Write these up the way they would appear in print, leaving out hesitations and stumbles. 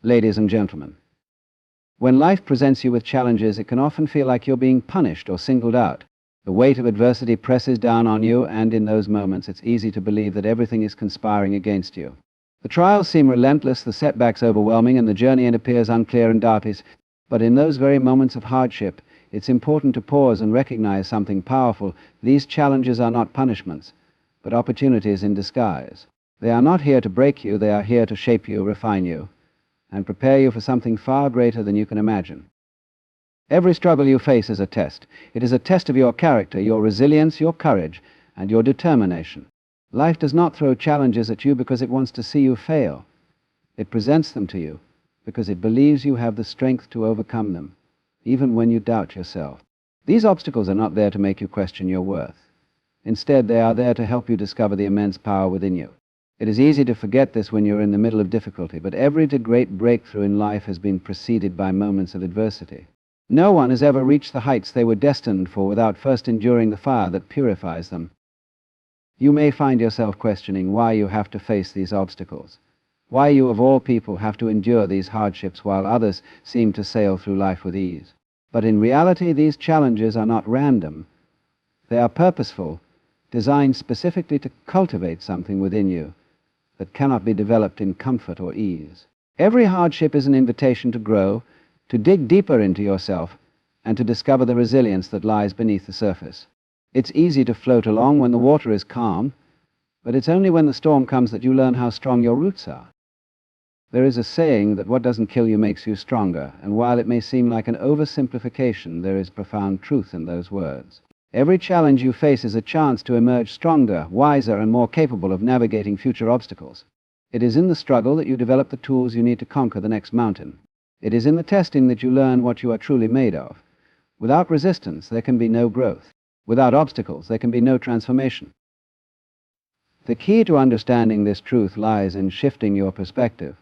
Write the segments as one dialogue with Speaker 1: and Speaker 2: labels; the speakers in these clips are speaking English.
Speaker 1: Ladies and gentlemen, when life presents you with challenges, it can often feel like you're being punished or singled out. The weight of adversity presses down on you, and in those moments it's easy to believe that everything is conspiring against you. The trials seem relentless, the setbacks overwhelming, and the journey appears unclear and darkest. But in those very moments of hardship, it's important to pause and recognize something powerful. These challenges are not punishments, but opportunities in disguise. They are not here to break you, they are here to shape you, refine you, and prepare you for something far greater than you can imagine. Every struggle you face is a test. It is a test of your character, your resilience, your courage, and your determination. Life does not throw challenges at you because it wants to see you fail. It presents them to you because it believes you have the strength to overcome them, even when you doubt yourself. These obstacles are not there to make you question your worth. Instead, they are there to help you discover the immense power within you. It is easy to forget this when you're in the middle of difficulty, but every great breakthrough in life has been preceded by moments of adversity. No one has ever reached the heights they were destined for without first enduring the fire that purifies them. You may find yourself questioning why you have to face these obstacles, why you of all people have to endure these hardships while others seem to sail through life with ease. But in reality, these challenges are not random. They are purposeful, designed specifically to cultivate something within you that cannot be developed in comfort or ease. Every hardship is an invitation to grow, to dig deeper into yourself, and to discover the resilience that lies beneath the surface. It's easy to float along when the water is calm, but it's only when the storm comes that you learn how strong your roots are. There is a saying that what doesn't kill you makes you stronger, and while it may seem like an oversimplification, there is profound truth in those words. Every challenge you face is a chance to emerge stronger, wiser, and more capable of navigating future obstacles. It is in the struggle that you develop the tools you need to conquer the next mountain. It is in the testing that you learn what you are truly made of. Without resistance, there can be no growth. Without obstacles, there can be no transformation. The key to understanding this truth lies in shifting your perspective.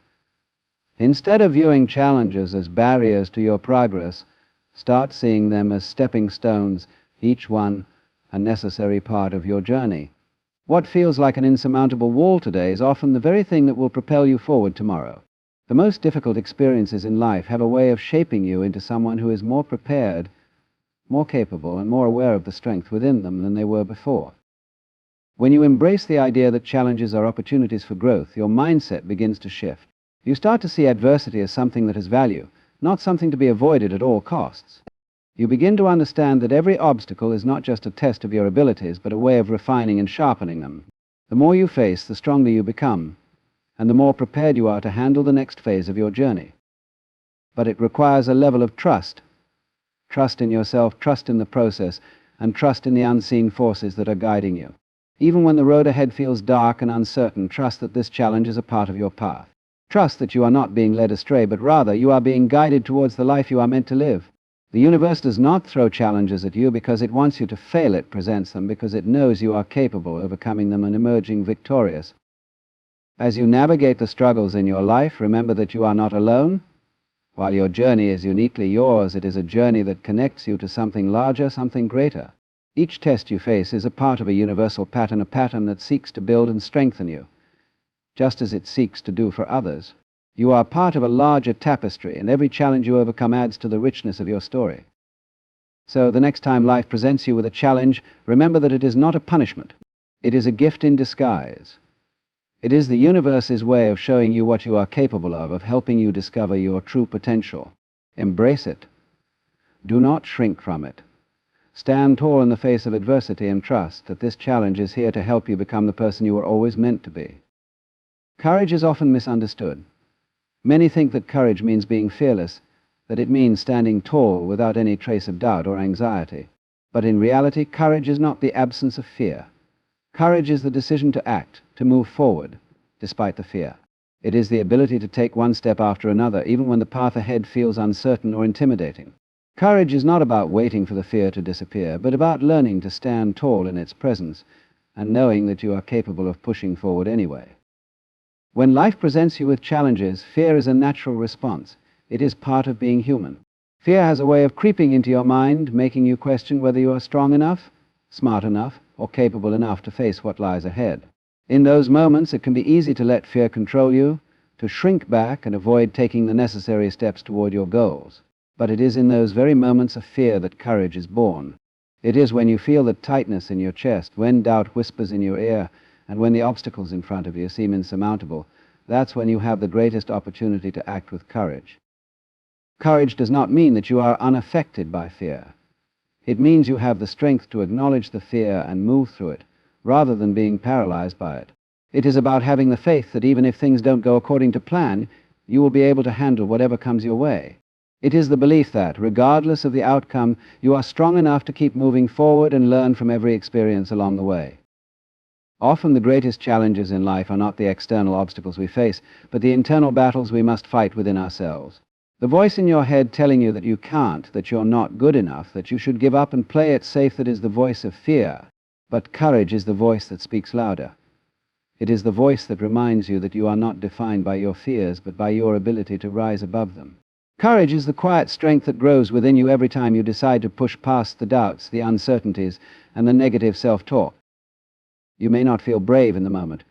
Speaker 1: Instead of viewing challenges as barriers to your progress, start seeing them as stepping stones, each one a necessary part of your journey. What feels like an insurmountable wall today is often the very thing that will propel you forward tomorrow. The most difficult experiences in life have a way of shaping you into someone who is more prepared, more capable, and more aware of the strength within them than they were before. When you embrace the idea that challenges are opportunities for growth, your mindset begins to shift. You start to see adversity as something that has value, not something to be avoided at all costs. You begin to understand that every obstacle is not just a test of your abilities, but a way of refining and sharpening them. The more you face, the stronger you become, and the more prepared you are to handle the next phase of your journey. But it requires a level of trust. Trust in yourself, trust in the process, and trust in the unseen forces that are guiding you. Even when the road ahead feels dark and uncertain, trust that this challenge is a part of your path. Trust that you are not being led astray, but rather you are being guided towards the life you are meant to live. The universe does not throw challenges at you because it wants you to fail. It presents them because it knows you are capable of overcoming them and emerging victorious. As you navigate the struggles in your life, remember that you are not alone. While your journey is uniquely yours, it is a journey that connects you to something larger, something greater. Each test you face is a part of a universal pattern, a pattern that seeks to build and strengthen you, just as it seeks to do for others. You are part of a larger tapestry, and every challenge you overcome adds to the richness of your story. So the next time life presents you with a challenge, remember that it is not a punishment. It is a gift in disguise. It is the universe's way of showing you what you are capable of helping you discover your true potential. Embrace it. Do not shrink from it. Stand tall in the face of adversity and trust that this challenge is here to help you become the person you were always meant to be. Courage is often misunderstood. Many think that courage means being fearless, that it means standing tall without any trace of doubt or anxiety. But in reality, courage is not the absence of fear. Courage is the decision to act, to move forward, despite the fear. It is the ability to take one step after another, even when the path ahead feels uncertain or intimidating. Courage is not about waiting for the fear to disappear, but about learning to stand tall in its presence and knowing that you are capable of pushing forward anyway. When life presents you with challenges, fear is a natural response. It is part of being human. Fear has a way of creeping into your mind, making you question whether you are strong enough, smart enough, or capable enough to face what lies ahead. In those moments, it can be easy to let fear control you, to shrink back and avoid taking the necessary steps toward your goals. But it is in those very moments of fear that courage is born. It is when you feel the tightness in your chest, when doubt whispers in your ear, and when the obstacles in front of you seem insurmountable, that's when you have the greatest opportunity to act with courage. Courage does not mean that you are unaffected by fear. It means you have the strength to acknowledge the fear and move through it, rather than being paralyzed by it. It is about having the faith that even if things don't go according to plan, you will be able to handle whatever comes your way. It is the belief that, regardless of the outcome, you are strong enough to keep moving forward and learn from every experience along the way. Often the greatest challenges in life are not the external obstacles we face, but the internal battles we must fight within ourselves. The voice in your head telling you that you can't, that you're not good enough, that you should give up and play it safe, that is the voice of fear. But courage is the voice that speaks louder. It is the voice that reminds you that you are not defined by your fears, but by your ability to rise above them. Courage is the quiet strength that grows within you every time you decide to push past the doubts, the uncertainties, and the negative self-talk. You may not feel brave in the moment.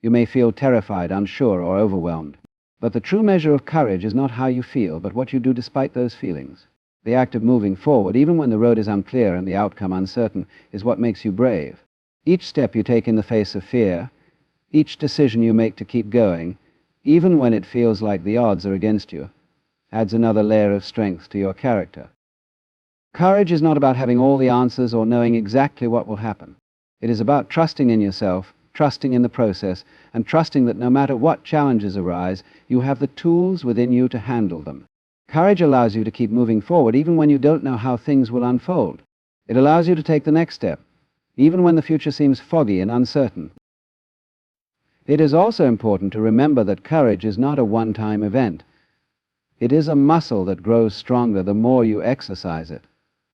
Speaker 1: You may feel terrified, unsure, or overwhelmed. But the true measure of courage is not how you feel, but what you do despite those feelings. The act of moving forward, even when the road is unclear and the outcome uncertain, is what makes you brave. Each step you take in the face of fear, each decision you make to keep going, even when it feels like the odds are against you, adds another layer of strength to your character. Courage is not about having all the answers or knowing exactly what will happen. It is about trusting in yourself, trusting in the process, and trusting that no matter what challenges arise, you have the tools within you to handle them. Courage allows you to keep moving forward even when you don't know how things will unfold. It allows you to take the next step, even when the future seems foggy and uncertain. It is also important to remember that courage is not a one-time event. It is a muscle that grows stronger the more you exercise it.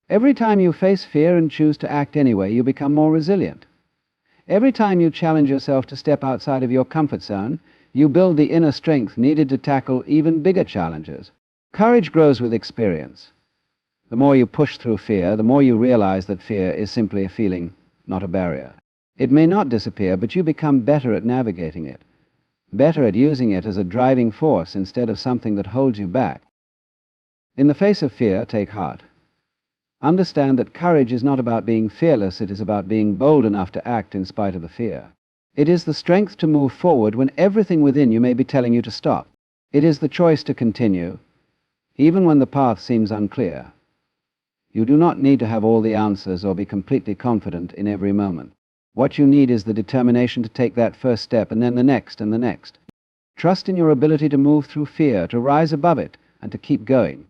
Speaker 1: Every time you face fear and choose to act anyway, you become more resilient. Every time you challenge yourself to step outside of your comfort zone, you build the inner strength needed to tackle even bigger challenges. Courage grows with experience. The more you push through fear, the more you realize that fear is simply a feeling, not a barrier. It may not disappear, but you become better at navigating it, better at using it as a driving force instead of something that holds you back. In the face of fear, take heart. Understand that courage is not about being fearless, it is about being bold enough to act in spite of the fear. It is the strength to move forward when everything within you may be telling you to stop. It is the choice to continue, even when the path seems unclear. You do not need to have all the answers or be completely confident in every moment. What you need is the determination to take that first step, and then the next and the next. Trust in your ability to move through fear, to rise above it, and to keep going.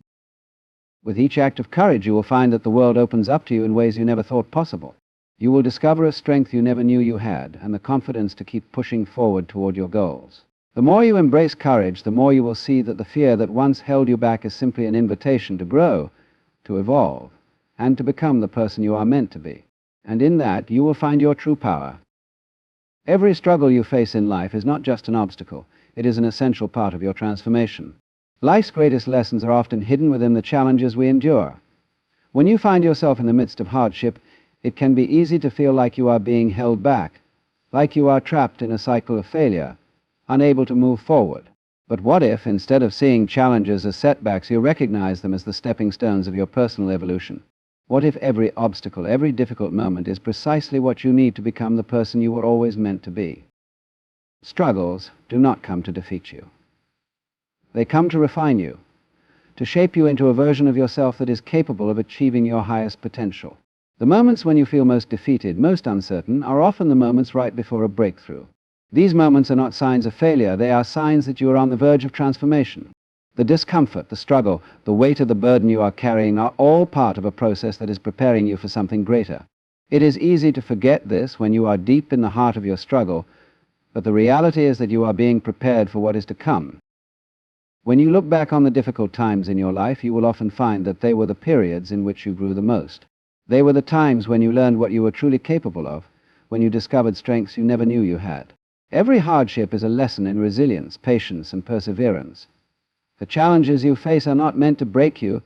Speaker 1: With each act of courage, you will find that the world opens up to you in ways you never thought possible. You will discover a strength you never knew you had, and the confidence to keep pushing forward toward your goals. The more you embrace courage, the more you will see that the fear that once held you back is simply an invitation to grow, to evolve, and to become the person you are meant to be. And in that, you will find your true power. Every struggle you face in life is not just an obstacle, it is an essential part of your transformation. Life's greatest lessons are often hidden within the challenges we endure. When you find yourself in the midst of hardship, it can be easy to feel like you are being held back, like you are trapped in a cycle of failure, unable to move forward. But what if, instead of seeing challenges as setbacks, you recognize them as the stepping stones of your personal evolution? What if every obstacle, every difficult moment is precisely what you need to become the person you were always meant to be? Struggles do not come to defeat you. They come to refine you, to shape you into a version of yourself that is capable of achieving your highest potential. The moments when you feel most defeated, most uncertain, are often the moments right before a breakthrough. These moments are not signs of failure, they are signs that you are on the verge of transformation. The discomfort, the struggle, the weight of the burden you are carrying are all part of a process that is preparing you for something greater. It is easy to forget this when you are deep in the heart of your struggle, but the reality is that you are being prepared for what is to come. When you look back on the difficult times in your life, you will often find that they were the periods in which you grew the most. They were the times when you learned what you were truly capable of, when you discovered strengths you never knew you had. Every hardship is a lesson in resilience, patience, and perseverance. The challenges you face are not meant to break you,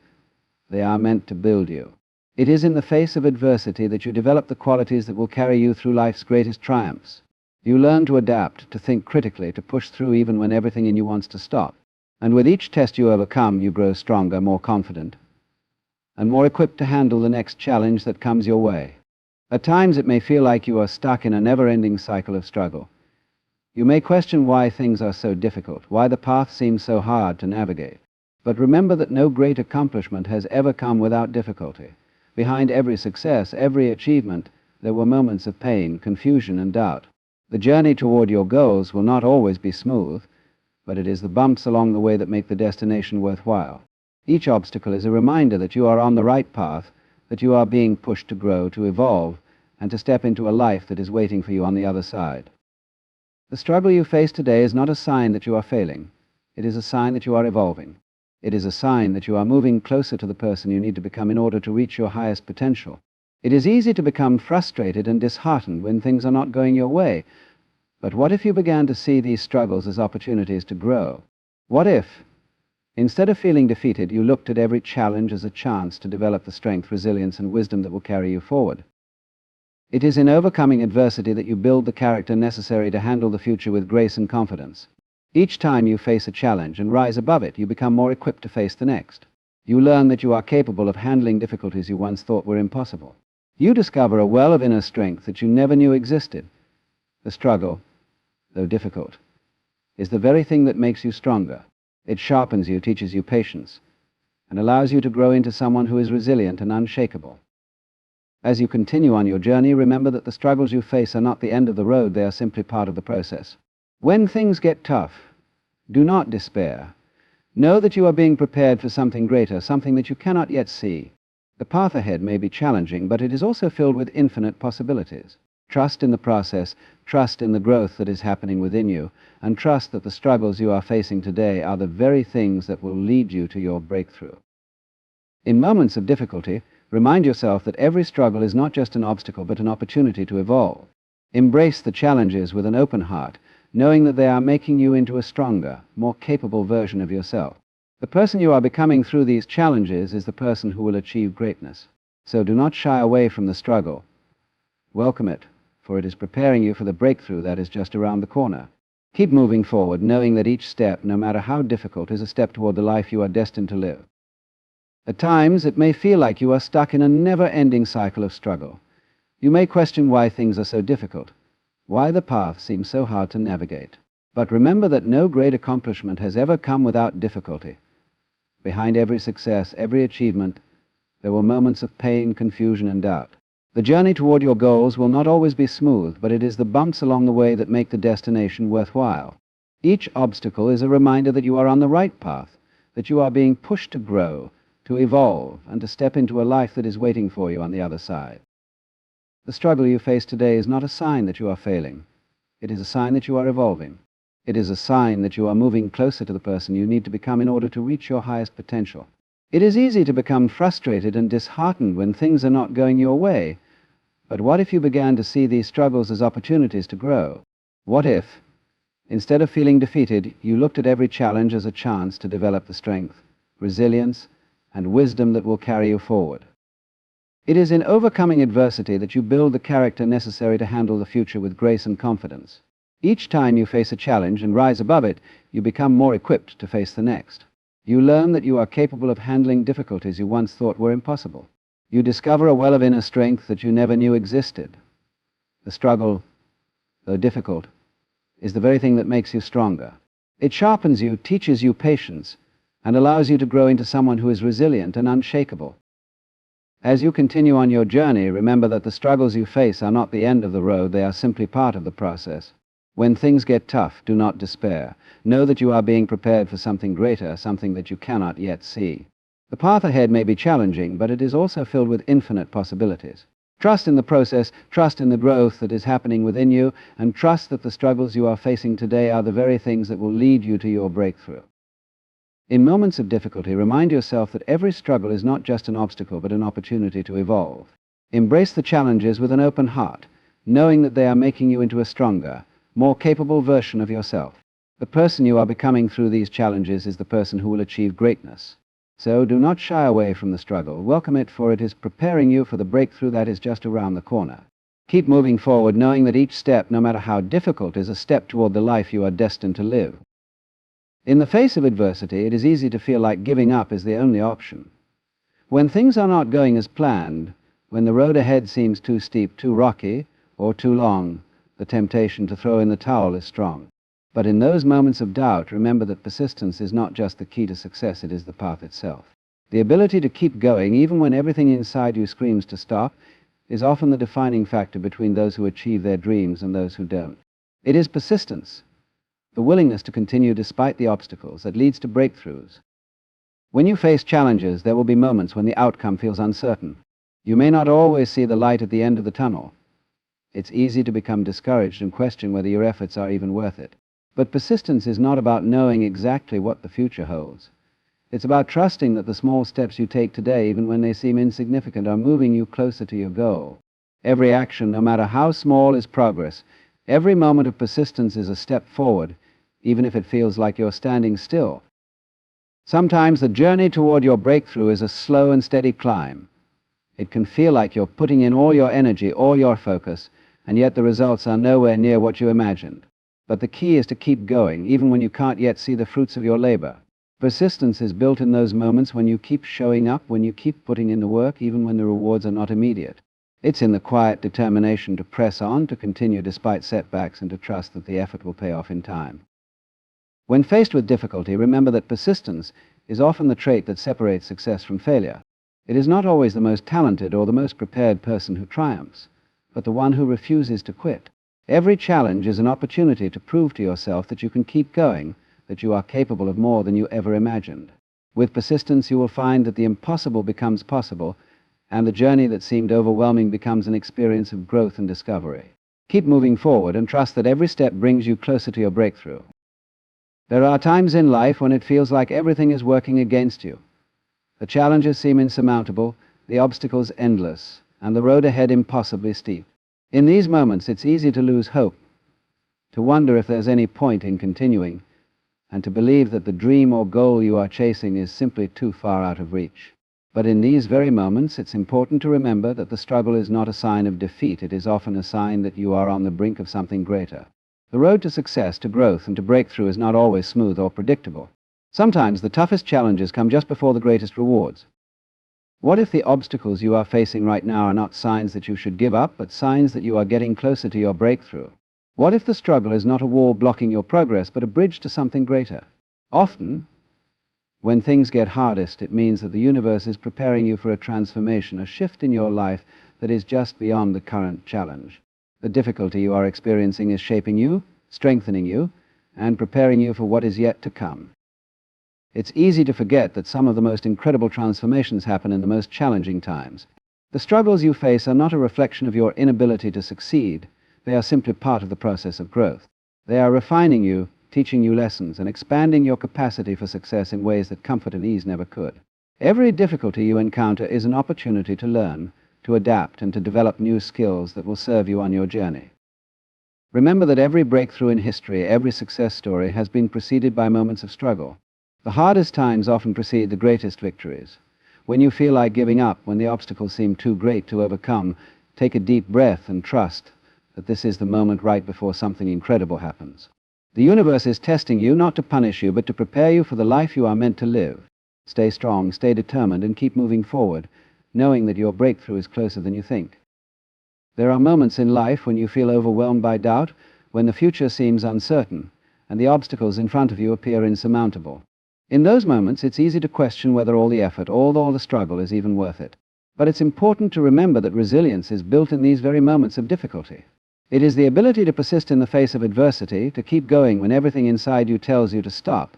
Speaker 1: they are meant to build you. It is in the face of adversity that you develop the qualities that will carry you through life's greatest triumphs. You learn to adapt, to think critically, to push through even when everything in you wants to stop. And with each test you overcome, you grow stronger, more confident, and more equipped to handle the next challenge that comes your way. At times it may feel like you are stuck in a never-ending cycle of struggle. You may question why things are so difficult, why the path seems so hard to navigate. But remember that no great accomplishment has ever come without difficulty. Behind every success, every achievement, there were moments of pain, confusion, and doubt. The journey toward your goals will not always be smooth, but it is the bumps along the way that make the destination worthwhile. Each obstacle is a reminder that you are on the right path, that you are being pushed to grow, to evolve, and to step into a life that is waiting for you on the other side. The struggle you face today is not a sign that you are failing. It is a sign that you are evolving. It is a sign that you are moving closer to the person you need to become in order to reach your highest potential. It is easy to become frustrated and disheartened when things are not going your way. But what if you began to see these struggles as opportunities to grow? What if, instead of feeling defeated, you looked at every challenge as a chance to develop the strength, resilience, and wisdom that will carry you forward? It is in overcoming adversity that you build the character necessary to handle the future with grace and confidence. Each time you face a challenge and rise above it, you become more equipped to face the next. You learn that you are capable of handling difficulties you once thought were impossible. You discover a well of inner strength that you never knew existed. The struggle, though difficult, is the very thing that makes you stronger. It sharpens you, teaches you patience, and allows you to grow into someone who is resilient and unshakable. As you continue on your journey, remember that the struggles you face are not the end of the road, they are simply part of the process. When things get tough, do not despair. Know that you are being prepared for something greater, something that you cannot yet see. The path ahead may be challenging, but it is also filled with infinite possibilities. Trust in the process, trust in the growth that is happening within you, and trust that the struggles you are facing today are the very things that will lead you to your breakthrough. In moments of difficulty, remind yourself that every struggle is not just an obstacle, but an opportunity to evolve. Embrace the challenges with an open heart, knowing that they are making you into a stronger, more capable version of yourself. The person you are becoming through these challenges is the person who will achieve greatness. So do not shy away from the struggle. Welcome it, for it is preparing you for the breakthrough that is just around the corner. Keep moving forward, knowing that each step, no matter how difficult, is a step toward the life you are destined to live. At times, it may feel like you are stuck in a never-ending cycle of struggle. You may question why things are so difficult, why the path seems so hard to navigate. But remember that no great accomplishment has ever come without difficulty. Behind every success, every achievement, there were moments of pain, confusion, and doubt. The journey toward your goals will not always be smooth, but it is the bumps along the way that make the destination worthwhile. Each obstacle is a reminder that you are on the right path, that you are being pushed to grow, to evolve, and to step into a life that is waiting for you on the other side. The struggle you face today is not a sign that you are failing. It is a sign that you are evolving. It is a sign that you are moving closer to the person you need to become in order to reach your highest potential. It is easy to become frustrated and disheartened when things are not going your way. But what if you began to see these struggles as opportunities to grow? What if, instead of feeling defeated, you looked at every challenge as a chance to develop the strength, resilience, and wisdom that will carry you forward? It is in overcoming adversity that you build the character necessary to handle the future with grace and confidence. Each time you face a challenge and rise above it, you become more equipped to face the next. You learn that you are capable of handling difficulties you once thought were impossible. You discover a well of inner strength that you never knew existed. The struggle, though difficult, is the very thing that makes you stronger. It sharpens you, teaches you patience, and allows you to grow into someone who is resilient and unshakable. As you continue on your journey, remember that the struggles you face are not the end of the road, they are simply part of the process. When things get tough, do not despair. Know that you are being prepared for something greater, something that you cannot yet see. The path ahead may be challenging, but it is also filled with infinite possibilities. Trust in the process, trust in the growth that is happening within you, and trust that the struggles you are facing today are the very things that will lead you to your breakthrough. In moments of difficulty, remind yourself that every struggle is not just an obstacle, but an opportunity to evolve. Embrace the challenges with an open heart, knowing that they are making you into a stronger, more capable version of yourself. The person you are becoming through these challenges is the person who will achieve greatness. So do not shy away from the struggle. Welcome it, for it is preparing you for the breakthrough that is just around the corner. Keep moving forward, knowing that each step, no matter how difficult, is a step toward the life you are destined to live. In the face of adversity, it is easy to feel like giving up is the only option. When things are not going as planned, when the road ahead seems too steep, too rocky, or too long, the temptation to throw in the towel is strong. But in those moments of doubt, remember that persistence is not just the key to success, it is the path itself. The ability to keep going, even when everything inside you screams to stop, is often the defining factor between those who achieve their dreams and those who don't. It is persistence, the willingness to continue despite the obstacles, that leads to breakthroughs. When you face challenges, there will be moments when the outcome feels uncertain. You may not always see the light at the end of the tunnel. It's easy to become discouraged and question whether your efforts are even worth it. But persistence is not about knowing exactly what the future holds. It's about trusting that the small steps you take today, even when they seem insignificant, are moving you closer to your goal. Every action, no matter how small, is progress. Every moment of persistence is a step forward, even if it feels like you're standing still. Sometimes the journey toward your breakthrough is a slow and steady climb. It can feel like you're putting in all your energy, all your focus, and yet the results are nowhere near what you imagined. But the key is to keep going, even when you can't yet see the fruits of your labor. Persistence is built in those moments when you keep showing up, when you keep putting in the work, even when the rewards are not immediate. It's in the quiet determination to press on, to continue despite setbacks, and to trust that the effort will pay off in time. When faced with difficulty, remember that persistence is often the trait that separates success from failure. It is not always the most talented or the most prepared person who triumphs, but the one who refuses to quit. Every challenge is an opportunity to prove to yourself that you can keep going, that you are capable of more than you ever imagined. With persistence, you will find that the impossible becomes possible, and the journey that seemed overwhelming becomes an experience of growth and discovery. Keep moving forward and trust that every step brings you closer to your breakthrough. There are times in life when it feels like everything is working against you. The challenges seem insurmountable, the obstacles endless, and the road ahead impossibly steep. In these moments, it's easy to lose hope, to wonder if there's any point in continuing, and to believe that the dream or goal you are chasing is simply too far out of reach. But in these very moments, it's important to remember that the struggle is not a sign of defeat. It is often a sign that you are on the brink of something greater. The road to success, to growth, and to breakthrough is not always smooth or predictable. Sometimes the toughest challenges come just before the greatest rewards. What if the obstacles you are facing right now are not signs that you should give up, but signs that you are getting closer to your breakthrough? What if the struggle is not a wall blocking your progress, but a bridge to something greater? Often, when things get hardest, it means that the universe is preparing you for a transformation, a shift in your life that is just beyond the current challenge. The difficulty you are experiencing is shaping you, strengthening you, and preparing you for what is yet to come. It's easy to forget that some of the most incredible transformations happen in the most challenging times. The struggles you face are not a reflection of your inability to succeed. They are simply part of the process of growth. They are refining you, teaching you lessons, and expanding your capacity for success in ways that comfort and ease never could. Every difficulty you encounter is an opportunity to learn, to adapt, and to develop new skills that will serve you on your journey. Remember that every breakthrough in history, every success story, has been preceded by moments of struggle. The hardest times often precede the greatest victories. When you feel like giving up, when the obstacles seem too great to overcome, take a deep breath and trust that this is the moment right before something incredible happens. The universe is testing you not to punish you, but to prepare you for the life you are meant to live. Stay strong, stay determined, and keep moving forward, knowing that your breakthrough is closer than you think. There are moments in life when you feel overwhelmed by doubt, when the future seems uncertain, and the obstacles in front of you appear insurmountable. In those moments, it's easy to question whether all the effort, all the struggle is even worth it. But it's important to remember that resilience is built in these very moments of difficulty. It is the ability to persist in the face of adversity, to keep going when everything inside you tells you to stop,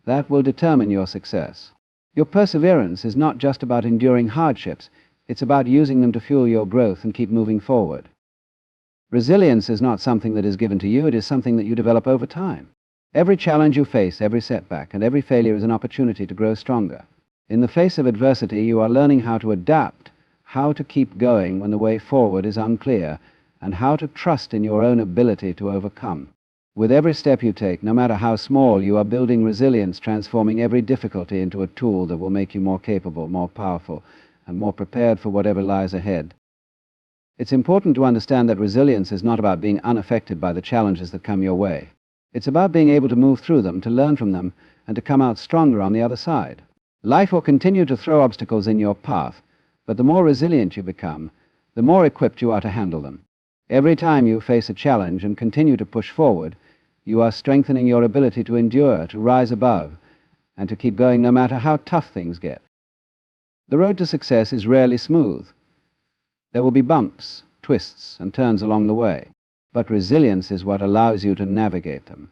Speaker 1: that will determine your success. Your perseverance is not just about enduring hardships, it's about using them to fuel your growth and keep moving forward. Resilience is not something that is given to you, it is something that you develop over time. Every challenge you face, every setback, and every failure is an opportunity to grow stronger. In the face of adversity, you are learning how to adapt, how to keep going when the way forward is unclear, and how to trust in your own ability to overcome. With every step you take, no matter how small, you are building resilience, transforming every difficulty into a tool that will make you more capable, more powerful, and more prepared for whatever lies ahead. It's important to understand that resilience is not about being unaffected by the challenges that come your way. It's about being able to move through them, to learn from them, and to come out stronger on the other side. Life will continue to throw obstacles in your path, but the more resilient you become, the more equipped you are to handle them. Every time you face a challenge and continue to push forward, you are strengthening your ability to endure, to rise above, and to keep going no matter how tough things get. The road to success is rarely smooth. There will be bumps, twists, and turns along the way, but resilience is what allows you to navigate them.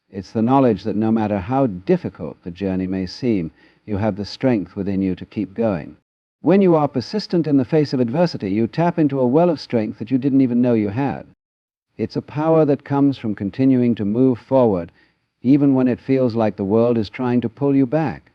Speaker 1: It's the knowledge that no matter how difficult the journey may seem, you have the strength within you to keep going. When you are persistent in the face of adversity, you tap into a well of strength that you didn't even know you had. It's a power that comes from continuing to move forward, even when it feels like the world is trying to pull you back.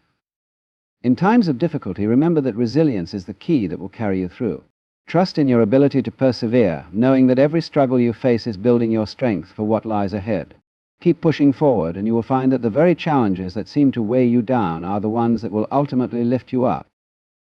Speaker 1: In times of difficulty, remember that resilience is the key that will carry you through. Trust in your ability to persevere, knowing that every struggle you face is building your strength for what lies ahead. Keep pushing forward, and you will find that the very challenges that seem to weigh you down are the ones that will ultimately lift you up.